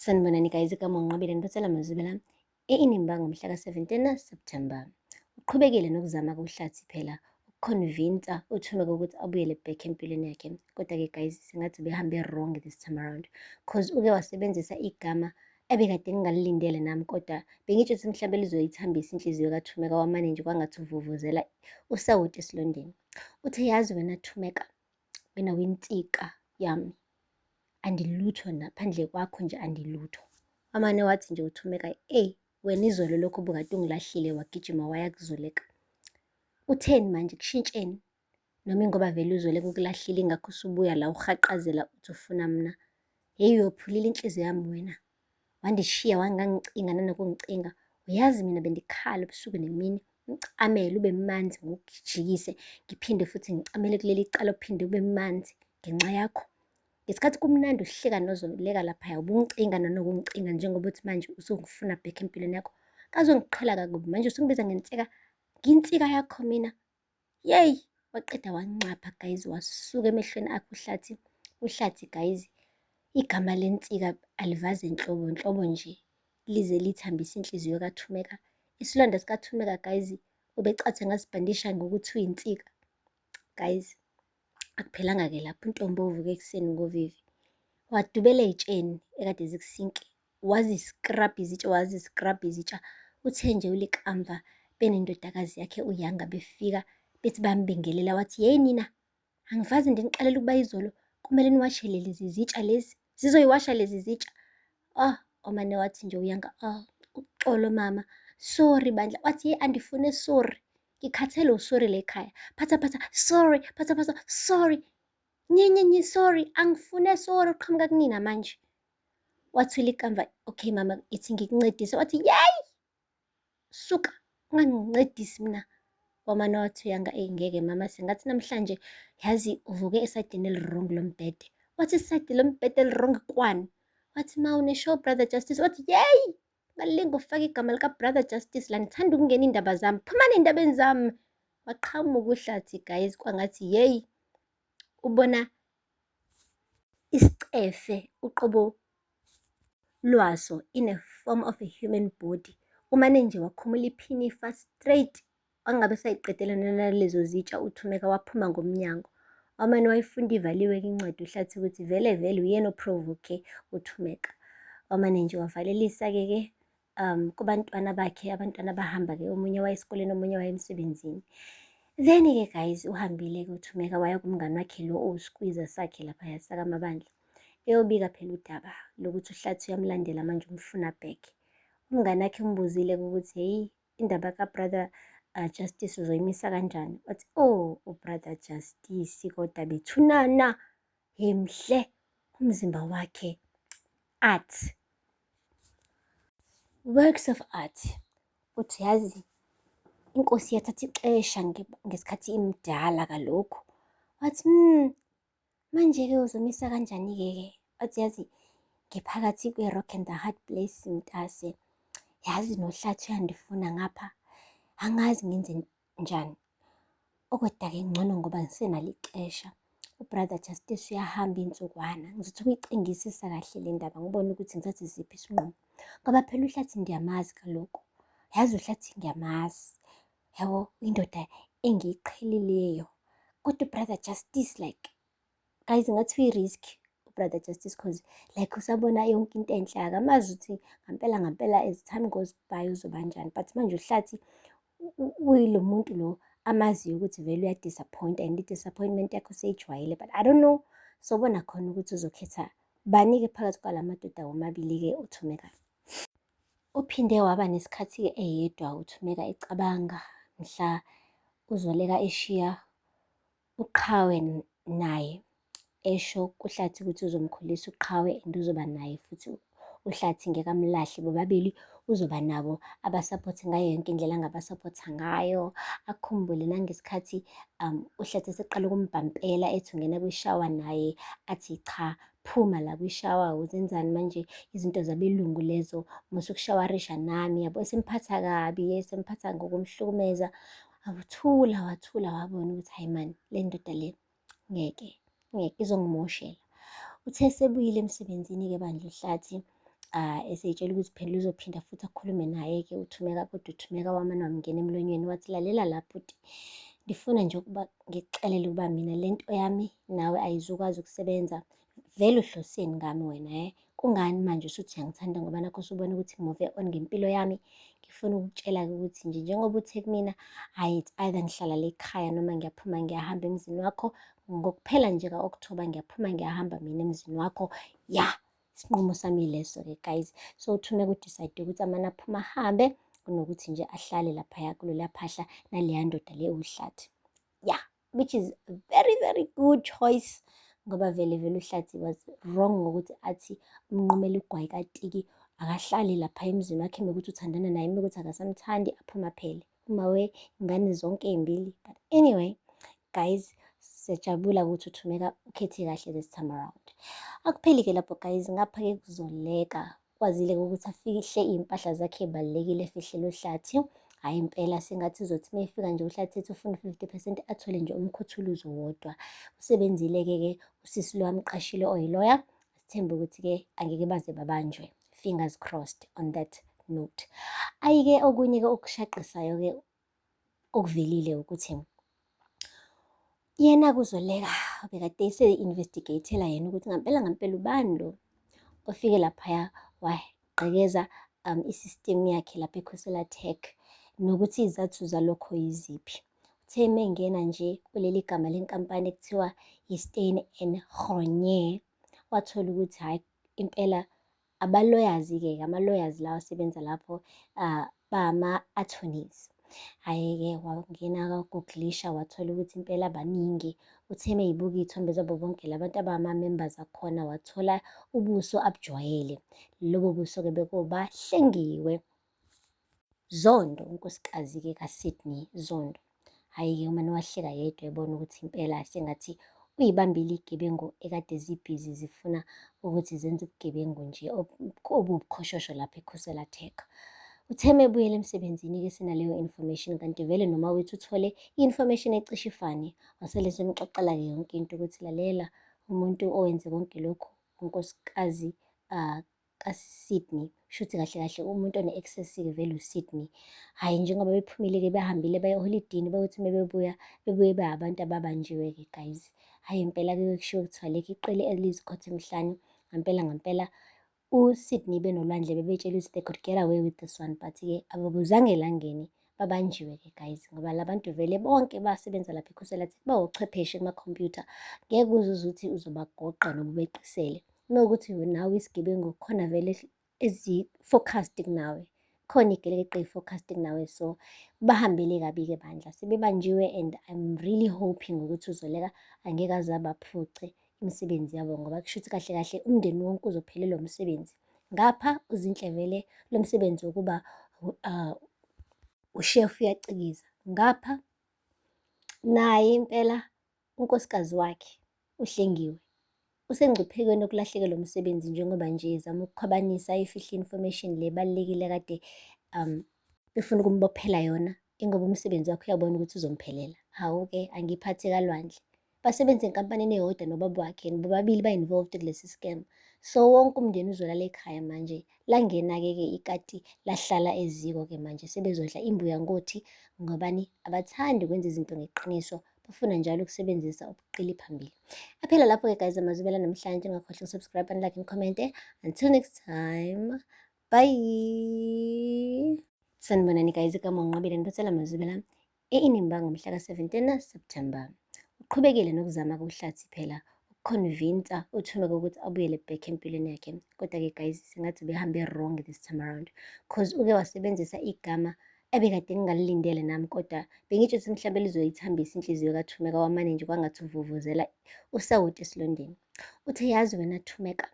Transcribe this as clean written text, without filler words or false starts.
Sanibonani guys, igama unqabile niphethela mazibela inimbanga ngomhla ka-17 September. Uqhubekile nokuzama kuhlathi phela ukuconvince uThumeka ukuthi abuyele back empilweni yakhe. Kodwa-ke guys, singathi behambe wrong this time around cause uke wasebenzisa igama ebekade ngingalilindele nami, kodwa bengitsho ukuthi mhlawumbe lizoyithambisa inhliziyo kaThumeka, wamane nje kwangathi uvuvuzela usawoti esilondeni. Uthe, yazi wena Thumeka, wena winsika yami, andilutho naphandle kwakho nje andilutho. Amane wathi nje uThumeka, wena izolo lokho ubukade ungilahlile wagijima waya kuzoleka. Utheni manje, kushintsheni? Noma ingoba vele uzoleka ukulahlile ingakho usubuya la uhaqazela uthi ufuna mina. Hheyi, uyophulile inhliziyo yami wena. Wandishiya wangangicinga nanokungicinga. Uyazi mina bendikhala ubusuku nemini, ngicamele ube manzi ngokujikise, ngiphinde futhi ngicamele kuleli cala uphinde ube manzi ngenxa yakho. Ngesikhathi kumnandi uhleka nozoleka laphaya, ubungicinga nanokungicinga njengoba uthi manje usungifuna back empilweni yakho. Kazongiqhela kakubi manje usungibiza ngensika, nginsika yakho mina. Yeyi, waqeda wanxapha guys, wasuka emehlweni akho uhlathi. Uhlathi guys, igama lensika alivaze nhlobo nje lize lithambise inhliziyo kaThumeka. Isilonda sikaThumeka guys, ubecathi ngasibhandisha ngokuthi uyinsika. Guys, akuphelanga-ke lapho. Untombi ovuka ekuseni ngovivi wadubela ey'tsheni ekade zikusinki, waziskrabha izitsha. Uthe nje ulikamva benendodakazi yakhe uYanga befika bethi bambingelela, wathi, yeyi nina, angivazi ndinixelela ukuba izolo kumele niwashe lezi zitsha lezi, zizoyiwasha lezi zitsha. Omane wathi nje uYanga, uxolo mama, sorry bandla. Wathi, yeyi, andifune sorry, ngikhathele usorry le ekhaya. Phatha, sorry, phatha, sorry. Nye, sorry, angifune sorry, uqhamuka kunina manje. Wathi ulikamva, okay mama, ithi ngikuncedise. Wathi, yeyi, suka, ungangincedisi mina. Wamane wathi uYanga, ngeke mama, sengathi namhlanje yazi uvuke esayidini eli-wrong lombhede. Wathi isayidi lombhede eli-wrong kwani? Wathi ma une-show brother Justice. Wathi, yeyi, ungalinga ufake igama lika-brother Justice la, ngithanda ukungena iy'ndaba zami, phumani ey'ndabeni zami. Waqhamuka uhlathi guys, kwangathi yeyi, ubona isicefe uqobo lwaso in a form of a human body. Umane nje wakhumula iphinifa straight, wangabe sayiqedela nalezo zitsha. UThumeka waphuma ngomnyango. Wamane wayifunda ivaliwe-ke incwadi uhlathi ukuthi vele uyena oprovoke uThumeka. Wamane nje wavalelisa-ke kubantwana bakhe, abantwana bahamba-ke, omunye waye esikoleni, omunye waye emsebenzini. Then-ke guys, uhambile-ke uThumeka waya kumngani wakhe lo oyiskwiza sakhe laphaya sakaMabandla, eyobika phela udaba lokuthi uhlathi uyamlandela manje umfuna back. Umngani wakhe umbuzile ukuthi, heyi, indaba ka-brother Justice uzoyimisa kanjani? Wathi, ubrother Justice kodwa bethunana mhle umzimba wakhe. Art, works of art. Uthi yazi inkosi yathatha ixesha ngesikhathi imdala kalokhu. Wathi manje-ke uzomisa kanjani-ke? Wathi yazi ngiphakathi kwe-rock and the hard place mntase, yazi nohlathi uyandifuna ngapha, angazi ngenze njani. Okodwa-ke ngcono ngoba ngisenalo ixesha. Ubrother Justice uyahamba iy'nsukwana, ngizothi ukuyicingisisa kahle le ndaba ngibone ukuthi ngithathe ziphi isinqumo, ngoba phela uhlathi ngiyamazi kalokhu. Yazi uhlathi ngiyamazi, yabo, indoda engiyiqhelileyo. Kodwa ubrother Justice like guys, ngathi uyi-risk ubrother Justice cause like usabona yonke into enhle, akamazi ukuthi ngampela as time goes by uzoba njani. But manje uhlathi uyilo muntu lo amaziyo ukuthi vele uyadisappoint and i-disappointment yakho seyijwayele. But I don't know, sobona khona ukuthi uzokhetha bani-ke phakathi kwala madoda womabili-ke uThumeka. Uphinde waba nesikhathi-ke eyedwa uThumeka ecabanga mhla uzoleka eshiya uqhawe naye, esho kuhlathi ukuthi uzomkhulisa uqhawe and uzoba naye futhi uhlathi ngeke amlahle. Bobabili uzoba nabo abasapothe ngayo yonke indlela angabasapotha ngayo. Akhumbule nangesikhathi uhlathi eseqala ukumbhampela ethi ungena kwishawa naye athi cha, phuma la kwishawa, uzenzani manje izinto zabelungu lezo, musukushawarisha nami, yabo. Esemphatha kabi, esemphatha ngokumhlukumeza. Wathula wabona ukuthi hayi mani, le ndoda le ngeke izongimoshela. Uthe sebuyile emsebenzini-ke bandla uhlathi eseyitshela ukuthi phendla uzophinda futhi akhulume naye-ke uThumeka, kodwa uThumeka wamane wamngena emlonyeni wathi, lalela la bhuti, ngifuna nje ukuba ngikuxelele ukuba mina lento yami nawe ayizukwazi ukusebenza. Vele uhloseni ngami wena kungani manje usuthi uyangithanda ngoba nakho usubona ukuthi ngi-move on ngempilo yami? Ngifuna ukukutshela-ke ukuthi nje njengoba uthe kumina, it's either ngihlala la ekhaya noma ngiyaphuma ngiyahamba emzini wakho. Ngokuphela nje ka-October ngiyaphuma ngiyahamba mina emzini wakho. Isinqumo sami leso-ke guys. So uThumeka udicayide ukuthi amane aphume ahambe kunokuthi nje ahlale laphaya kuloliya phahla naleya ndoda le uHlathi. Which is a very very good choice, ngoba vele uHlathi was wrong ngokuthi athi umnqumela igwayi kaTiki akahlali lapha emzini wakhe mekuthi uthandana naye, mekuthi akasamthandi aphume aphele. Ingane zonke ey'mbili. But anyway guys, siyajabula ukuthi uThumeka ukhethe kahle this time around. Akupheli-ke lapho guys, ngapha-ke kuzoleka. Kwazile-ke ukuthi afihle iy'mpahla zakhe ey'balulekile efihlele uHlathi. Hhayi impela sengathi uzothi uma efika nje uHlathi ethi ufuna 50% athole nje umkhuthuluzo wodwa. Usebenzile-ke usisi lo amqashile oyiloya. Sithembe ukuthi-ke angeke baze babanjwe. Fingers crossed on that note. Ayi-ke okunye-ke okushaqisayo-ke okuvelile ukuthi yena kuZoleka bekade se-investigate-ela yena ukuthi ngampela ubani lo ofike laphaya wagqekeza i-system yakhe lapha eKhosela Tech, nokuthi izathu zalokho yiziphi. Uthe mengena nje kuleli gama lenkampani ekuthiwa yi-Steyn and Gonya, wathola ukuthi hhayi impela abaloyazi-ke, ama-lawyers lawa asebenza lapho bama-attorneys. Hhayi-ke wangena akagooglisha wathola ukuthi impela baningi. Uthe meyibuka iy'thombe zabo bonke labantu abama-members akhona wathola ubuso abujwayele. Lobo buso-ke bekubahlengiwe Zondo, unkosikazi-ke kaSydney Zondo. Hhayi-ke umane wahleka yedwa ebona ukuthi impela sengathi uyibambile iy'gebengu ekade zibhizi zifuna ukuthi zenze ubugebengu nje obuwubuqhoshosho lapha eKhosela Tech. Uthe mebuyela emsebenzini-ke senaleyo information, kanti vele noma wethu uthole i-information ecishe ifane. Wasele semxoxela-ke yonke into ukuthi lalela, umuntu owenze konke lokhu unkosikazi kaSydney, shuthi kahle kahle umuntu one-access-ke vele uSydney. Hhayi njengoba bephumile-ke behambile baye eholidini bayothi mebebuye beyabantu ababanjiwe-ke guys. Hhayi impela-ke kushiwo kuthiwa lekho iqele eliyizikhotha emihlanu. Ngampela uSydney benolwandle bebetshela ukuthi they could get away with this one, but-ke ababuzange elangeni babanjiwe-ke guys, ngoba la bantu vele bonke basebenza lapha eKhosela Tech bawochwepheshe kumakhompyutha. Ngeke uzuze ukuthi uzobagoqa noma ubeqisele. Mewukuthi nawe isigebengu khona vele ezi-focused kunawe, khona igelekeqe i-focused kunawe, so bahambele kabi-ke bandla sebebanjiwe. And I'm really hoping ukuthi uZoleka angeke aze abaphuce imisebenzi yabo, ngoba kusho ukuthi kahle kahle umndeni wonke uzophelelwa umsebenzi. Ngapha uZinhle vele lo msebenzi wokuba ushefu uyacikiza. Ngapha naye impela unkosikazi wakhe uhlengiwe, usengcuphekweni yokulahlekelwa umsebenzi njengoba nje ezama ukukhwabanisa ifihle information le ebalulekile kade befuna ukumbophela yona, ingoba umsebenzi wakhe uyabona ukuthi uzomphelela. Hawu-ke angiphathe kalwandle. Basebenza enkampanini eyodwa nobaba wakhe, bobabili ba-involved kulesi scam. So wonke umndeni uzolala ekhaya manje. Langena-ke ikati lahlala eziko-ke manje sebezodla imbuya ngothi ngobani abathandi ukwenza izinto ngeqiniso, bafuna njalo ukusebenzisa ubuqili phambili. Aphela lapho-ke guys amazwibela namhlanje, ungakhohlwa ukusubscribe and like and comment. Until next time, bye. Sanibonani guys, igama nginqabile ngiphethela amazwibela e-Inimba ngomhla ka-17 September. Uqhubekile nokuzama kuHlathi phela ukuconvince uThumeka ukuthi abuyele back empilweni yakhe, kodwa-ke guys singathi behambe wrong this time around, cause uke wasebenzisa igama ebekade ngingalilindele nami, kodwa bengitsho ukuthi mhlawumbe lizoyithambisa inhliziyo kaThumeka, wamane nje kwangathi uvuvuzela usawoti esilondeni. Uthe yazi wena Thumeka,